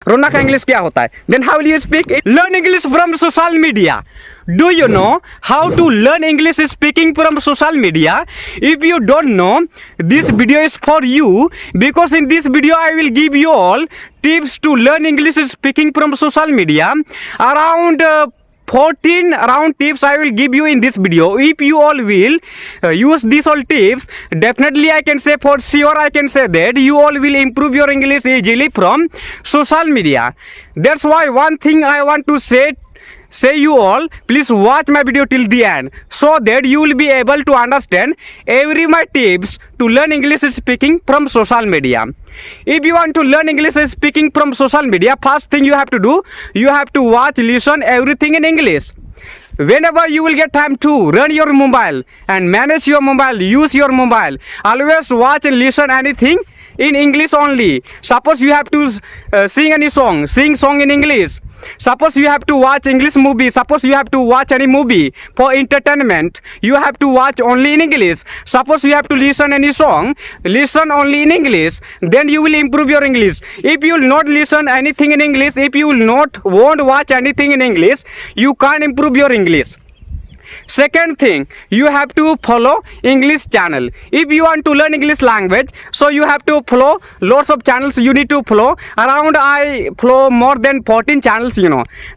रोना का इंग्लिश क्या होता है? Then how will you speak? Learn English from social media. Do you know how to learn English speaking from social media? If you don't know, this video is for you, because in this video I will give you all tips to learn English speaking from social media. Around 14 tips I will give you in this video. If you all will use these all tips, definitely I can say, for sure I can say that you all will improve your English easily from social media. That's why one thing I want to say you all, please watch my video till the end, so that you will be able to understand every my tips to learn English speaking from social media. If you want to learn English speaking from social media, first thing you have to do, you have to watch, listen everything in English. Whenever you will get time to run your mobile and manage your mobile, use your mobile, always watch and listen anything in English only. Suppose you have to sing any song, sing song in English. Suppose you have to watch English movie, suppose you have to watch any movie for entertainment, you have to watch only in English. Suppose you have to listen any song, listen only in English. Then you will improve your English. If you will not listen anything in English, if you will not won't watch anything in English, you can't improve your English. Second thing, you have to follow English channel. If you want to learn English language, so you have to follow lots of channels. You need to follow around, I follow more than 14 channels,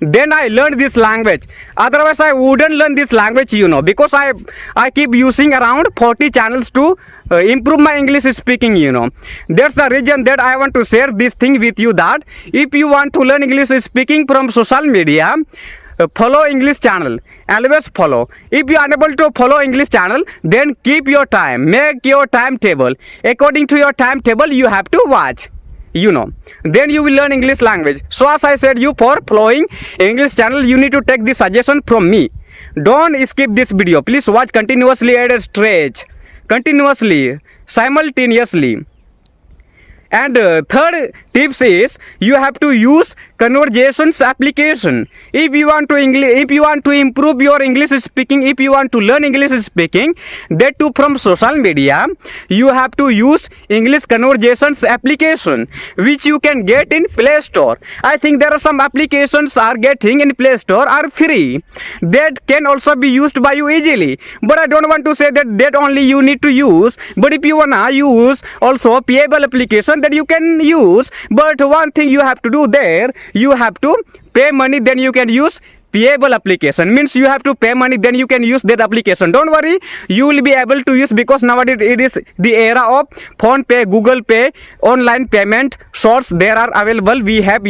then I learned this language. Otherwise I wouldn't learn this language, because I keep using around 40 channels to improve my English speaking. That's the reason that I want to share this thing with you, that if you want to learn English speaking from social media, follow English channel, always follow. If you are unable to follow English channel, then keep your time, make your timetable. According to your timetable you have to watch, then you will learn English language. So as I said, you for following English channel, you need to take this suggestion from me. Don't skip this video, please watch continuously at a stretch, continuously, simultaneously. And third tips is, you have to use conversations application. If you want to improve your English speaking, if you want to learn English speaking, that too from social media, you have to use English conversations application, which you can get in Play Store. I think there are some applications are getting in Play Store are free, that can also be used by you easily. But I don't want to say that only you need to use. But if you wanna use also payable application, that you can use. But one thing you have to do there, you have to pay money, then you can use payable application. Means you have to pay money, then you can use that application. Don't worry, you will be able to use, because nowadays it is the era of phone pay, Google Pay, online payment source there are available. We have,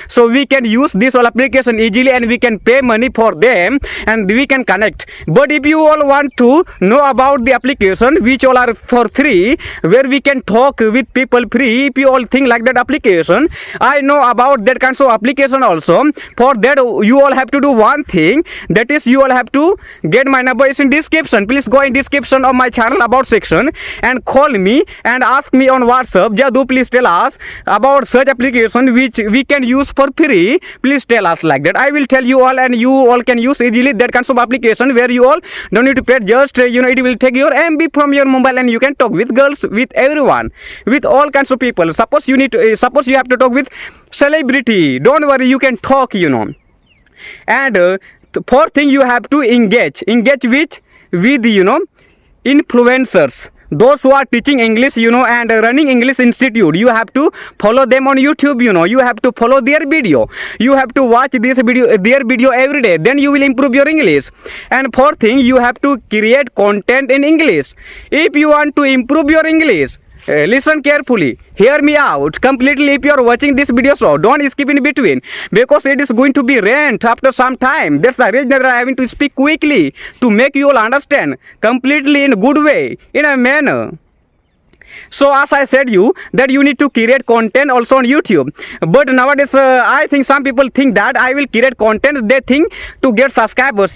so we can use this all application easily, and we can pay money for them, and we can connect. But if you all want to know about the application which all are for free, where we can talk with people free, if you all think like that application, I know about that kind of application also. For that you all have to do one thing, that is, you all have to get my number is in description. Please go in description of my channel about section and call me and ask me on WhatsApp. Just do please tell us about such application which we can use for free. Please tell us like that. I will tell you all, and you all can use easily that kind of application where you all don't need to pay. Just it will take your MB from your mobile, and you can talk with girls, with everyone, with all kinds of people. Suppose you have to talk with celebrity, don't worry, you can talk. And fourth thing, you have to engage with influencers, those who are teaching English, and running English institute. You have to follow them on YouTube. You have to follow their video, you have to watch their video every day, then you will improve your English. And fourth thing, you have to create content in English. If you want to improve your English, listen carefully, hear me out completely. If you are watching this video, so don't skip in between, because it is going to be rent after some time. That's the reason that I am having to speak quickly, to make you all understand completely in a good way, in a manner. So as I said you, that you need to create content also on YouTube. But nowadays I think some people think that I will create content, they think to get subscribers.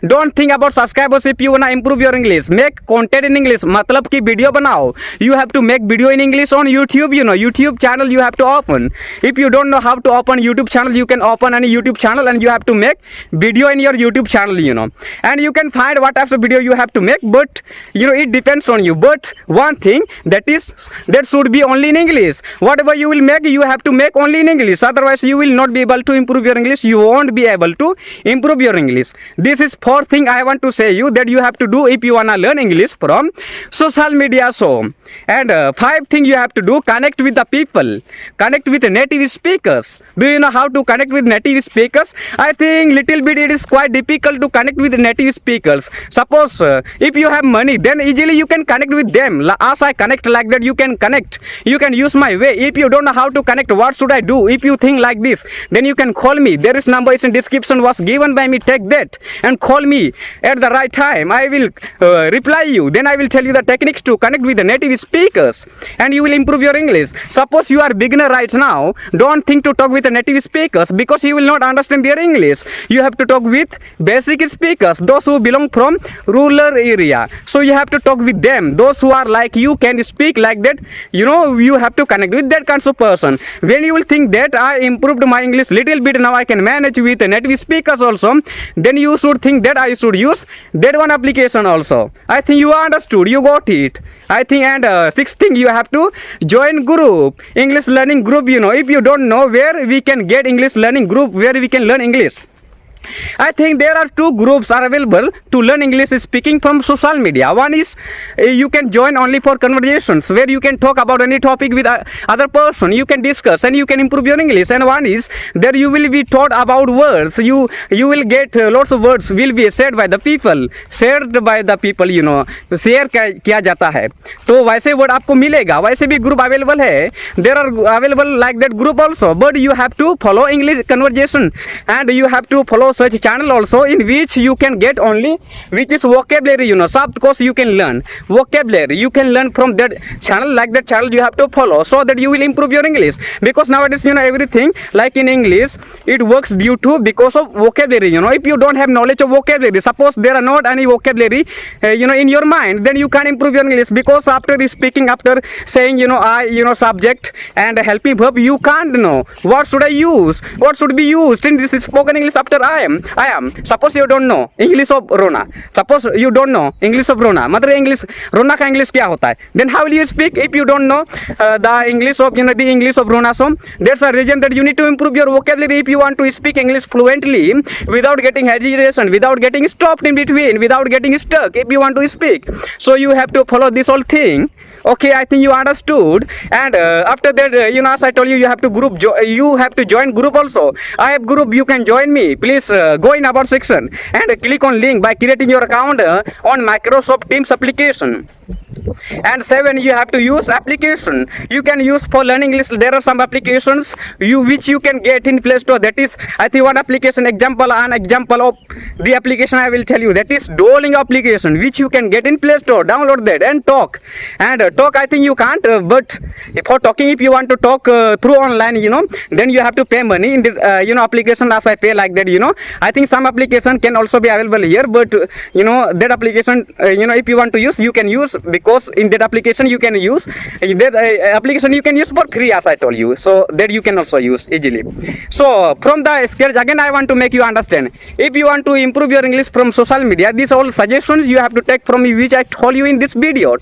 Don't think about subscribers. If you wanna improve your English, make content in English. मतलब कि video बनाओ. You have to make video in English on YouTube. YouTube channel you have to open. If you don't know how to open YouTube channel, you can open any YouTube channel, and you have to make video in your YouTube channel. And you can find what types of video you have to make. But it depends on you. But one thing, that that should be only in English. Whatever you will make, you have to make only in English. Otherwise, you will not be able to improve your English. You won't be able to improve your English. This is fourth thing I want to say you that you have to do if you wanna learn English from social media. So, and five thing you have to do: connect with the people, connect with the native speakers. Do you know how to connect with native speakers? I think little bit it is quite difficult to connect with native speakers. Suppose if you have money, then easily you can connect with them. As I connect like that, you can connect. You can use my way. If you don't know how to connect, what should I do? If you think like this, then you can call me. There is number is in description was given by me. Take that and call me at the right time. I will reply you. Then I will tell you the techniques to connect with the native speakers, and you will improve your English. Suppose you are beginner right now, don't think to talk with the native speakers because you will not understand their English. You have to talk with basic speakers, those who belong from rural area. So you have to talk with them. Those who are like you can speak like that. You have to connect with that kind of person. When you will think that I improved my English little bit, now I can manage with the native speakers also, then you should think that I should use that one application also. I think you understood, you got it. I think. And sixth thing, you have to join group, English learning group. If you don't know where we can get English learning group, where we can learn English, I think there are two groups are available to learn English speaking from social media. One is you can join only for conversations, where you can talk about any topic with other person. You can discuss and you can improve your English. And one is there you will be taught about words. You will get lots of words will be said by the people, shared by the people. Share किया जाता है, तो वैसे word आपको मिलेगा. वैसे भी group available है. There are available like that group also, but you have to follow English conversation, and you have to follow such channel also, in which you can get only which is vocabulary. Soft course you can learn vocabulary. You can learn from that channel. Like that channel you have to follow, so that you will improve your English. Because nowadays everything like in English, it works due to because of vocabulary. If you don't have knowledge of vocabulary, suppose there are not any vocabulary in your mind, then you can't improve your English. Because after speaking, after saying I subject and helping verb, you can't know what should I use, what should be used in this spoken English after I am. Suppose you don't know English of Rona. Suppose you don't know English of Rona. मतलब English Rona का English क्या होता है? Then how will you speak if you don't know the English of the English of Rona? So there's a reason that you need to improve your vocabulary if you want to speak English fluently without getting hesitation, without getting stopped in between, without getting stuck. If you want to speak, so you have to follow this whole thing. Okay, I think you understood. And after that, as I told you, you have to you have to join group also. I have group, you can join me. Please go in about section and click on link by creating your account on Microsoft Teams application. And 7, you have to use application you can use for learning English. There are some applications which you can get in Play Store. That is, I think one application example, an example of the application I will tell you, that is Duolingo application, which you can get in Play Store. Download that and talk. And talk, I think you can't, but for talking, if you want to talk through online, then you have to pay money in the application. As I pay like that, I think some application can also be available here, but that application, if you want to use, you can use, because in that application you can use application you can use for free, as I told you. So that you can also use easily. So from the sketch, again I want to make you understand, if you want to improve your English from social media, these all suggestions you have to take from me, which I told you in this video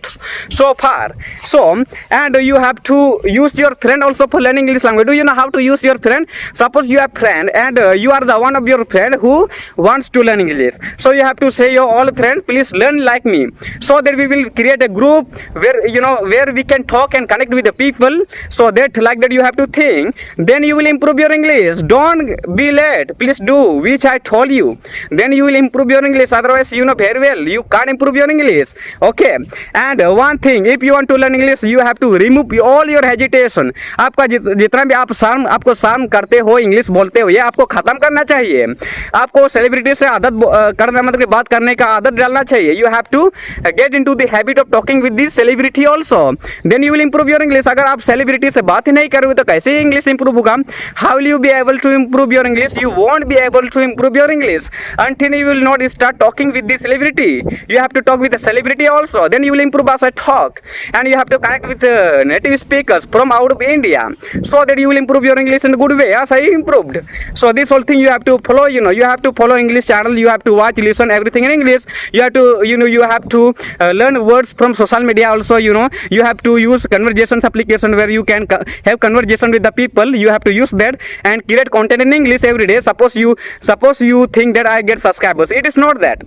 so far. So, and you have to use your friend also for learning English language. Do you know how to use your friend? Suppose you have friend and you are the one of your friend who wants to learn English. So you have to say your all friend, please learn like me, so that we will create a group where we can talk and connect with the people. So that like that you have to think, then you will improve your English. Don't be late, please do which I told you, then you will improve your English. Otherwise, very well, you can't improve your English. Okay. And one thing, if you want to learn English, you have to remove all your hesitation. आपका जितना भी आपको शर्म करते हो English बोलते हो, ये आपको खत्म करना चाहिए. आपको सेलिब्रिटी से आदत करना, मतलब बात करने का आदत डालना चाहिए. You have to get into the habit of talking with this celebrity also. Then you will improve your English. अगर आप सेलिब्रिटी से बात ही नहीं करोगे तो कैसे इंग्लिश इंप्रूव होगा? How will you be able to improve your English? You won't be able to improve your English until you will not start talking with the celebrity. You have to talk with the celebrity also. Then you will improve as I talk. And you have to connect with native speakers from out of India, so that you will improve your English in a good way as I improved. So this whole thing you have to follow. You have to follow English channel. You have to watch, listen everything in English. You have to you have to learn words from social media also, you have to use conversations application where you can have conversation with the people. You have to use that and create content in English every day. Suppose you think that I get subscribers. It is not that.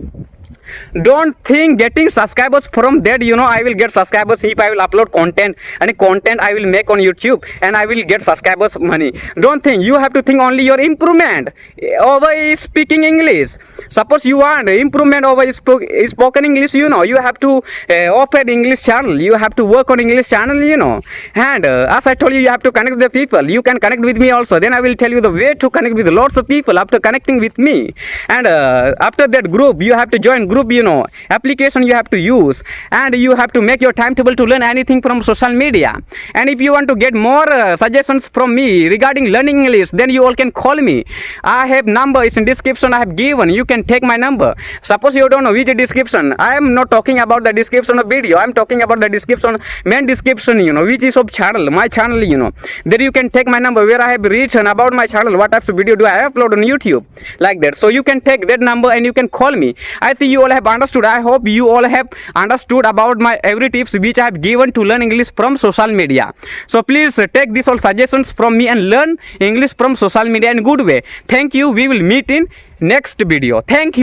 Don't think getting subscribers from that, I will get subscribers if I will upload content, and content I will make on YouTube and I will get subscribers money. Don't think. You have to think only your improvement over speaking English. Suppose you want improvement over spoken English, you have to open English channel. You have to work on English channel, and as I told you, you have to connect with the people. You can connect with me also. Then I will tell you the way to connect with lots of people after connecting with me. And after that group, you have to join group, application you have to use, and you have to make your timetable to learn anything from social media. And if you want to get more suggestions from me regarding learning English, then you all can call me. I have number is in description I have given. You can take my number. Suppose you don't know which description, I am not talking about the description of video. I am talking about the description, main description, which is of channel, my channel, there you can take my number where I have written about my channel, what types of video do I upload on YouTube, like that. So you can take that number and you can call me. I think you all have understood. I hope you all have understood about my every tips which I have given to learn English from social media. So please take these all suggestions from me and learn English from social media in good way. Thank you. We will meet in next video. Thank you.